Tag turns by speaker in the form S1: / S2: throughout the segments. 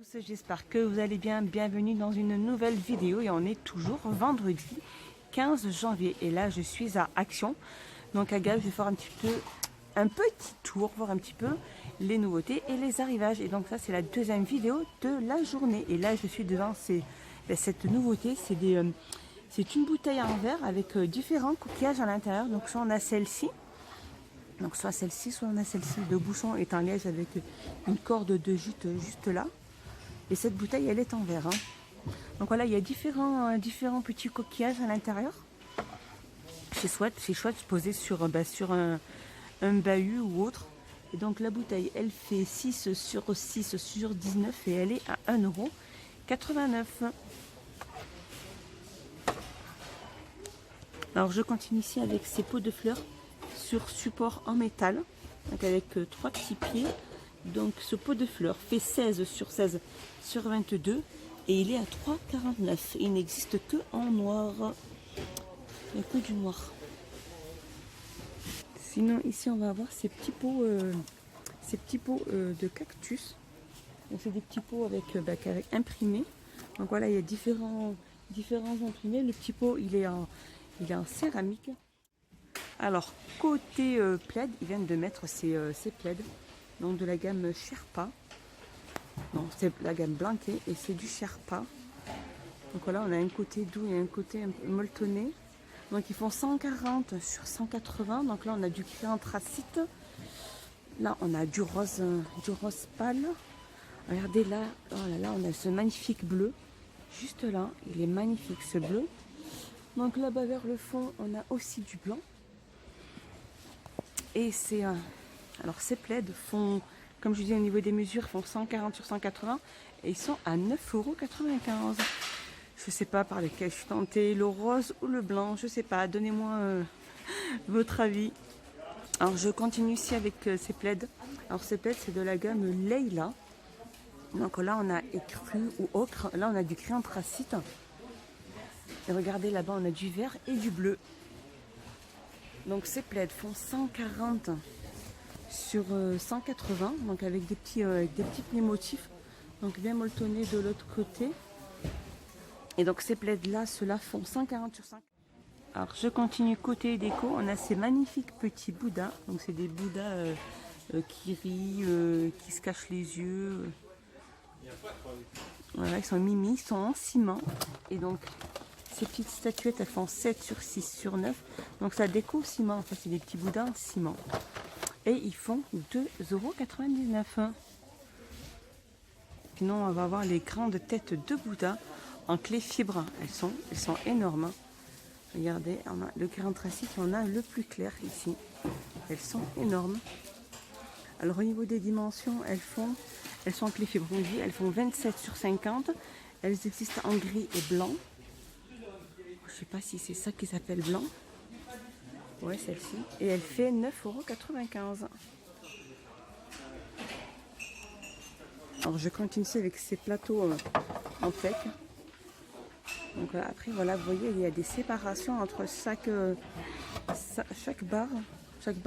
S1: tous, j'espère que vous allez bien. Bienvenue dans une nouvelle vidéo et on est toujours vendredi 15 janvier et là je suis à Action. Donc à Gap, je vais faire un petit tour, voir un petit peu les nouveautés et les arrivages. Et donc ça c'est la deuxième vidéo de la journée et là je suis devant cette nouveauté. C'est une bouteille en verre avec différents coquillages à l'intérieur. Donc soit on a celle-ci. Donc soit celle-ci, soit on a celle-ci. Le bouchon est en liège avec une corde de jute juste là. Et cette bouteille, elle est en verre. Hein. Donc voilà, il y a différents petits coquillages à l'intérieur. C'est chouette poser sur un bahut ou autre. Et donc la bouteille, elle fait 6 sur 6 sur 19 et elle est à 1,89 €. Alors je continue ici avec ces pots de fleurs sur support en métal. Donc avec 3 petits pieds. Donc ce pot de fleurs fait 16 sur 16 sur 22 et il est à 3,49 €. Il n'existe que en noir. Il n'y a que du noir. Sinon ici on va avoir ces petits pots de cactus. C'est des petits pots avec imprimés. Donc voilà, il y a différents imprimés. Le petit pot il est en céramique. Alors côté plaid, ils viennent de mettre ces plaids. Donc de la gamme Sherpa. Non, c'est la gamme Blanquet et c'est du Sherpa. Donc voilà, on a un côté doux et un côté un peu molletonné. Donc ils font 140 sur 180. Donc là on a du gris anthracite. Là on a du rose pâle. Regardez là, oh là là, on a ce magnifique bleu. Juste là, il est magnifique ce bleu. Donc là-bas vers le fond, on a aussi du blanc. Et c'est alors ces plaids font, comme je dis au niveau des mesures, font 140 sur 180 et ils sont à 9,95 €. Je sais pas par lesquels je suis tentée, le rose ou le blanc, je sais pas. Donnez-moi votre avis. Alors je continue ici avec ces plaids. Alors ces plaids c'est de la gamme Leila. Donc là on a écru ou ocre. Là on a du gris anthracite. Et regardez là-bas on a du vert et du bleu. Donc ces plaids font 140 sur 180, donc avec des petits plis motifs, donc bien molletonnés de l'autre côté. Et donc ces plaids là, ceux-là font 140 sur 5. Alors je continue côté déco, on a ces magnifiques petits bouddhas. Donc c'est des bouddhas qui rient, qui se cachent les yeux. Voilà, ils sont mimi, ils sont en ciment. Et donc ces petites statuettes, elles font 7 sur 6 sur 9. Donc ça déco au ciment, en fait, c'est des petits bouddhas en ciment. Et ils font 2,99 €. Sinon, on va avoir les grandes têtes de Bouddha en clé fibre. Elles sont énormes. Regardez, on a le gris anthracite, on a le plus clair ici. Elles sont énormes. Alors au niveau des dimensions, elles sont en clé fibre. On dit, elles font 27 sur 50. Elles existent en gris et blanc. Je sais pas si c'est ça qui s'appelle blanc. Ouais, celle-ci. Et elle fait 9,95 €. Alors je continue ici avec ces plateaux en PEC. Donc après voilà, vous voyez, il y a des séparations entre chaque barre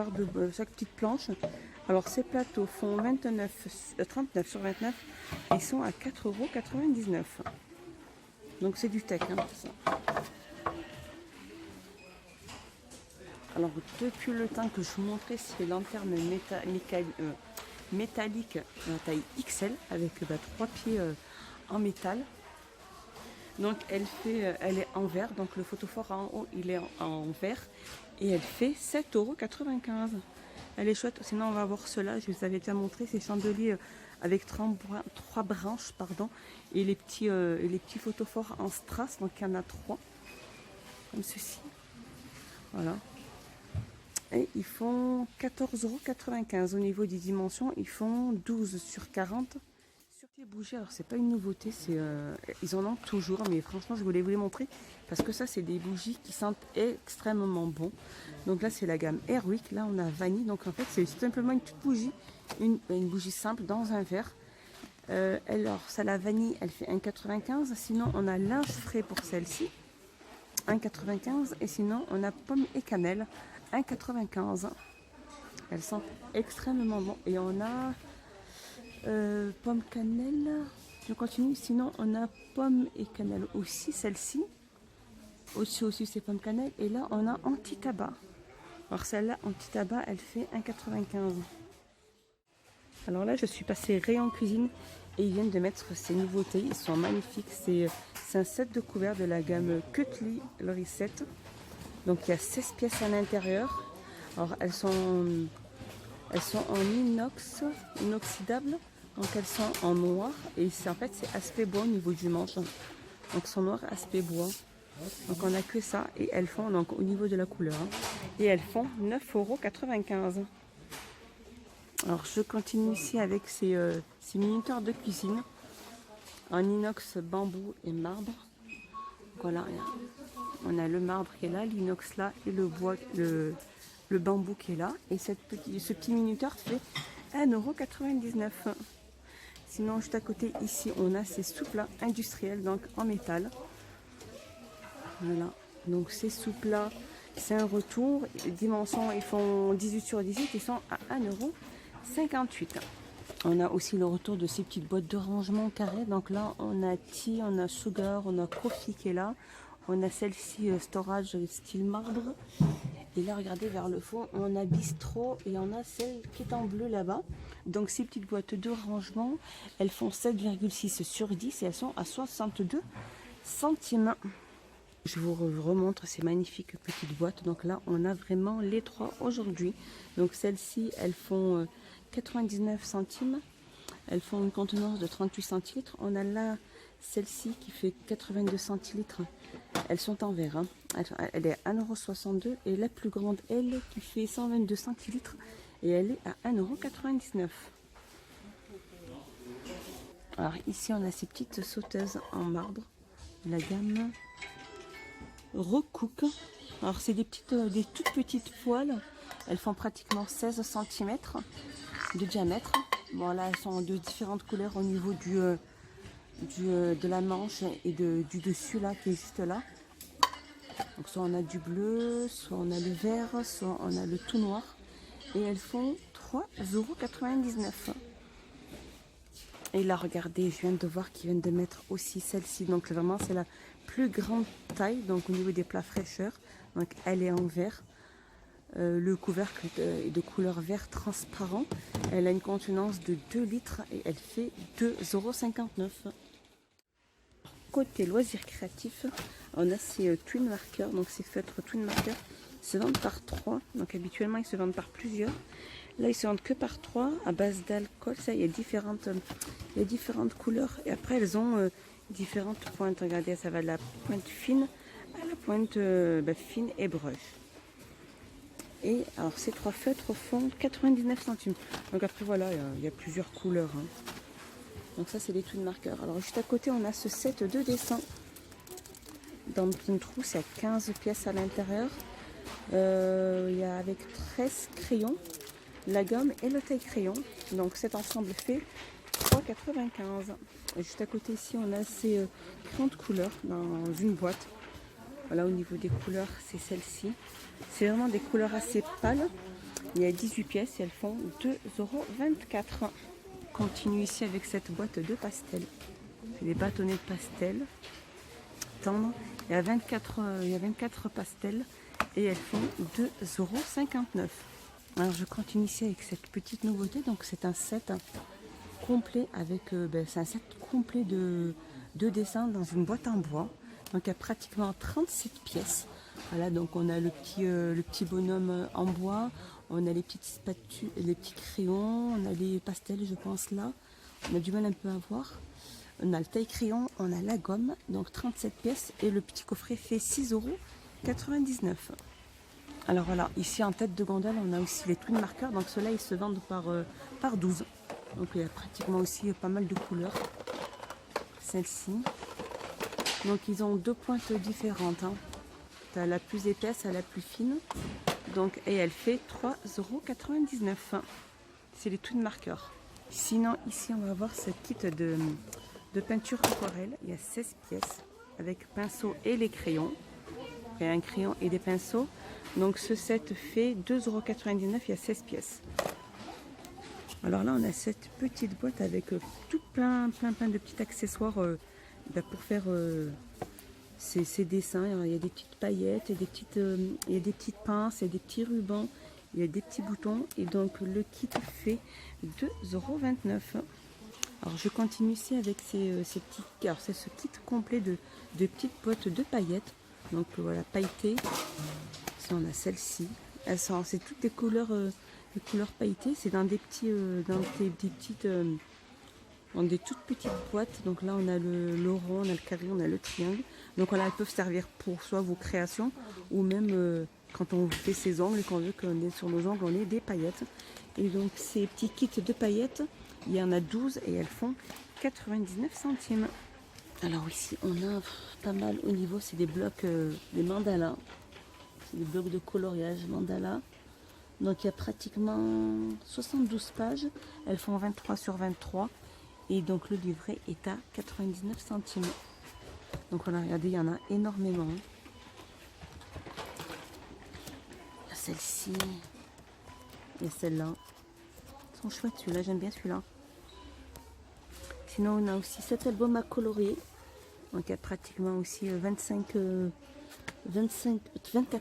S1: de chaque petite planche. Alors ces plateaux font 39 sur 29 et ils sont à 4,99 €. Donc c'est du tech, hein, ça. Alors depuis le temps que je vous montrais ces lanternes métalliques taille XL avec 3 pieds en métal. Donc elle est en verre, donc le photophore en haut il est en verre et elle fait 7,95 €. Elle est chouette. Sinon on va voir cela, je vous avais déjà montré ces chandeliers avec 3 branches pardon, et les petits photophores en strass, donc il y en a 3 comme ceci. Voilà. Et ils font 14,95 € au niveau des dimensions. Ils font 12 sur 40. Sur les bougies, alors c'est pas une nouveauté, ils en ont toujours, mais franchement je voulais vous les montrer parce que ça c'est des bougies qui sentent extrêmement bon. Donc là c'est la gamme Airwick, là on a vanille, donc en fait c'est simplement une petite bougie, une bougie simple dans un verre. Alors ça la vanille elle fait 1,95 €, sinon on a linge frais pour celle-ci, 1,95 € et sinon on a pomme et cannelle, 1,95 €. Elles sentent extrêmement bon et on a pomme cannelle, Je continue. Sinon, on a pomme et cannelle aussi, celle-ci. Aussi, c'est pomme cannelle. Et là, on a anti-tabac. Alors, celle-là, anti-tabac, elle fait 1,95 €. Alors là, je suis passée rayon cuisine et ils viennent de mettre ces nouveautés. Ils sont magnifiques. C'est un set de couverts de la gamme Cutlery Set. Donc, il y a 16 pièces à l'intérieur. Alors, elles sont en inox, inoxydable. Donc, elles sont en noir. Et en fait, c'est aspect bois au niveau du manche. Donc, sont noir, aspect bois. Donc, on n'a que ça. Et elles font, donc, au niveau de la couleur. Et elles font 9,95 €. Alors, je continue ici avec ces minuteurs de cuisine en inox, bambou et marbre. Voilà, on a le marbre qui est là, l'inox là et le bois, le bambou qui est là. Et ce petit minuteur fait 1,99 €. Sinon, juste à côté, ici, on a ces soupes-là industriels, donc en métal. Voilà, donc ces soupes-là, c'est un retour. Les dimensions, ils font 18 sur 18, ils sont à 1,58 €. On a aussi le retour de ces petites boîtes de rangement carrées. Donc là, on a Tea, on a Sugar, on a Coffee qui est là. On a celle-ci, Storage style marbre. Et là, regardez vers le fond, on a Bistro et on a celle qui est en bleu là-bas. Donc ces petites boîtes de rangement, elles font 7,6 sur 10 et elles sont à 62 centimes. Je vous remontre ces magnifiques petites boîtes. Donc là, on a vraiment les trois aujourd'hui. Donc celles-ci, elles font 99 centimes. Elles font une contenance de 38 centilitres. On a là celle-ci qui fait 82 centilitres. Elles sont en verre. Hein. Elle est à 1,62 € et la plus grande, elle, qui fait 122 centilitres et elle est à 1,99 €. Alors ici, on a ces petites sauteuses en marbre. La gamme Recook. Alors c'est des toutes petites poêles. Elles font pratiquement 16 cm de diamètre. Bon là, elles sont de différentes couleurs au niveau de la manche et du dessus là qui est juste là. Donc soit on a du bleu, soit on a le vert, soit on a le tout noir. Et elles font 3,99 €. Et là, regardez, je viens de voir qu'ils viennent de mettre aussi celle-ci. Donc vraiment, c'est la plus grande taille, donc au niveau des plats fraîcheur. Donc elle est en verre. Le couvercle est de couleur vert transparent. Elle a une contenance de 2 litres et elle fait 2,59 €. Côté loisirs créatifs, on a ces twin markers. Donc ces feutres twin markers se vendent par 3. Donc habituellement, ils se vendent par plusieurs. Là, ils se vendent que par 3 à base d'alcool. Ça, il y a différentes couleurs. Et après, elles ont différentes pointes. Regardez, ça va de la pointe fine à la pointe fine et brève. Et alors, ces 3 feutres font 99 centimes. Donc après, voilà, il y a plusieurs couleurs. Hein. Donc ça, c'est les twin markers. Alors, juste à côté, on a ce set de dessin. Dans une trousse, il y a 15 pièces à l'intérieur. Il y a avec 13 crayons, la gomme et le taille-crayon. Donc cet ensemble fait 3,95 €. Juste à côté ici, on a ces crayons de couleur dans une boîte. Voilà, au niveau des couleurs, c'est celle-ci. C'est vraiment des couleurs assez pâles. Il y a 18 pièces et elles font 2,24 €. On continue ici avec cette boîte de pastel. C'est des bâtonnets de pastel tendres. Il y a 24 pastels et elles font 2,59 €. Alors je continue ici avec cette petite nouveauté. Donc c'est un set complet avec c'est un set complet de dessins dans une boîte en bois. Donc il y a pratiquement 37 pièces. Voilà, donc on a le petit bonhomme en bois, on a les petites spatules, les petits crayons, on a les pastels, je pense là. On a du mal un peu à voir. On a le taille-crayon, on a la gomme, donc 37 pièces et le petit coffret fait 6,99 €. Alors voilà, ici en tête de gondole, on a aussi les twin markers. Donc ceux-là, ils se vendent par 12. Donc il y a pratiquement aussi pas mal de couleurs. Celle-ci. Donc ils ont 2 pointes différentes. Hein. T'as la plus épaisse à la plus fine. Donc, et elle fait 3,99 €. C'est les twin markers. Sinon, ici, on va voir ce kit de peinture aquarelle. Il y a 16 pièces avec pinceau et les crayons. Et un crayon et des pinceaux. Donc ce set fait 2,99 €, il y a 16 pièces. Alors là, on a cette petite boîte avec tout plein de petits accessoires pour faire ces dessins. Alors, il y a des petites paillettes, il y a des petites pinces, il y a des petits rubans, il y a des petits boutons. Et donc, le kit fait 2,29 €. Alors, je continue ici avec ces petits... Alors, c'est ce kit complet de petites boîtes de paillettes. Donc, voilà, pailletées. Ici, on a celle-ci. C'est toutes les couleurs pailletées. C'est dans des petits... dans des toutes petites boîtes. Donc là, on a le rond, on a le carré, on a le triangle. Donc voilà, elles peuvent servir pour soit vos créations ou même quand on fait ses ongles et qu'on veut qu'on ait sur nos ongles, on ait des paillettes. Et donc ces petits kits de paillettes, il y en a 12 et elles font 99 centimes. Alors ici, on a pas mal au niveau, c'est des blocs, des mandalas. C'est des blocs de coloriage mandala. Donc il y a pratiquement 72 pages. Elles font 23 sur 23. Et donc le livret est à 99 centimes. Donc voilà, regardez, il y en a énormément. Il y a celle-ci. Il y a celle-là. Ils sont chouettes, celui-là, j'aime bien celui-là. Sinon, on a aussi cet album à colorier. Donc il y a pratiquement aussi 24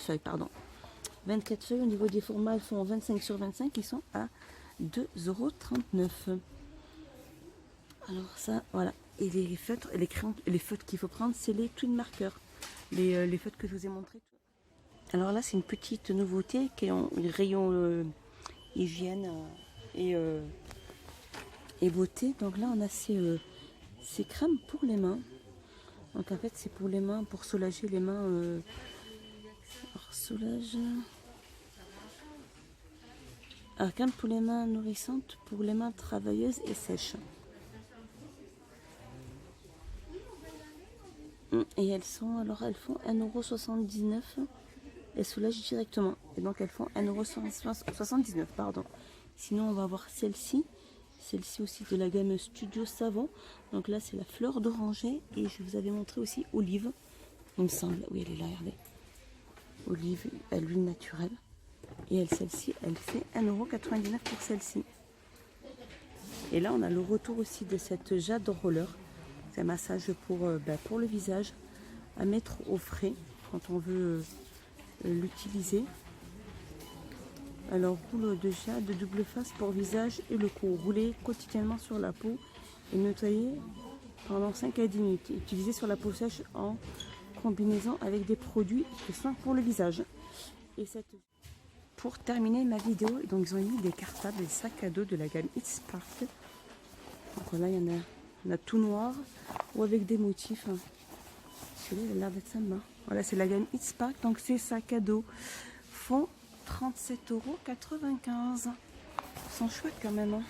S1: feuilles, pardon. 24 feuilles, au niveau des formats, elles font 25 sur 25, ils sont à 2,39 €. Alors ça, voilà. Et les feutres, les crayons, les feutres qu'il faut prendre, c'est les twin markers. Les feutres que je vous ai montrés. Alors là, c'est une petite nouveauté qui est en rayon hygiène et beauté. Donc là, on a ces crèmes pour les mains. Donc en fait, c'est pour les mains, pour soulager les mains. Alors, soulage. Alors, crème pour les mains nourrissantes, pour les mains travailleuses et sèches. Et elles font 1,79 €. Elles soulagent directement. Et donc elles font 1,79 €, pardon. Sinon on va voir celle-ci. Celle-ci aussi de la gamme Studio Savon. Donc là c'est la fleur d'oranger. Et je vous avais montré aussi olive. Il me semble. Oui, elle est là, regardez. Olive à l'huile naturelle. Et celle-ci, elle fait 1,99 € pour celle-ci. Et là on a le retour aussi de cette Jade Roller. C'est un massage pour le visage à mettre au frais quand on veut l'utiliser. Alors, roule de jade de double face pour visage et le cou. Roulez quotidiennement sur la peau et nettoyez pendant 5 à 10 minutes. Utilisez sur la peau sèche en combinaison avec des produits de soins pour le visage. Et pour terminer ma vidéo, donc ils ont mis des cartables, des sacs à dos de la gamme It's Spark. Donc voilà, il y en a. On a tout noir ou avec des motifs. Celui-là, il a l'air d'être sympa. Voilà, c'est la gamme It's Spark. Donc ces sacs à dos font 37,95 €. Ils sont chouettes quand même. Hein.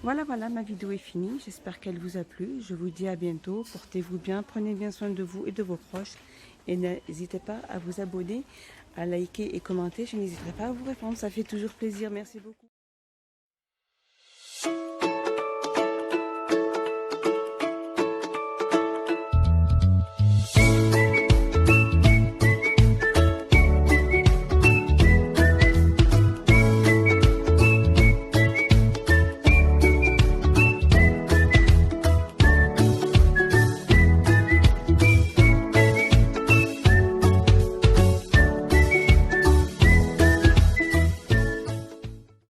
S1: Voilà, ma vidéo est finie. J'espère qu'elle vous a plu. Je vous dis à bientôt. Portez-vous bien. Prenez bien soin de vous et de vos proches. Et n'hésitez pas à vous abonner, à liker et commenter. Je n'hésiterai pas à vous répondre. Ça fait toujours plaisir. Merci beaucoup.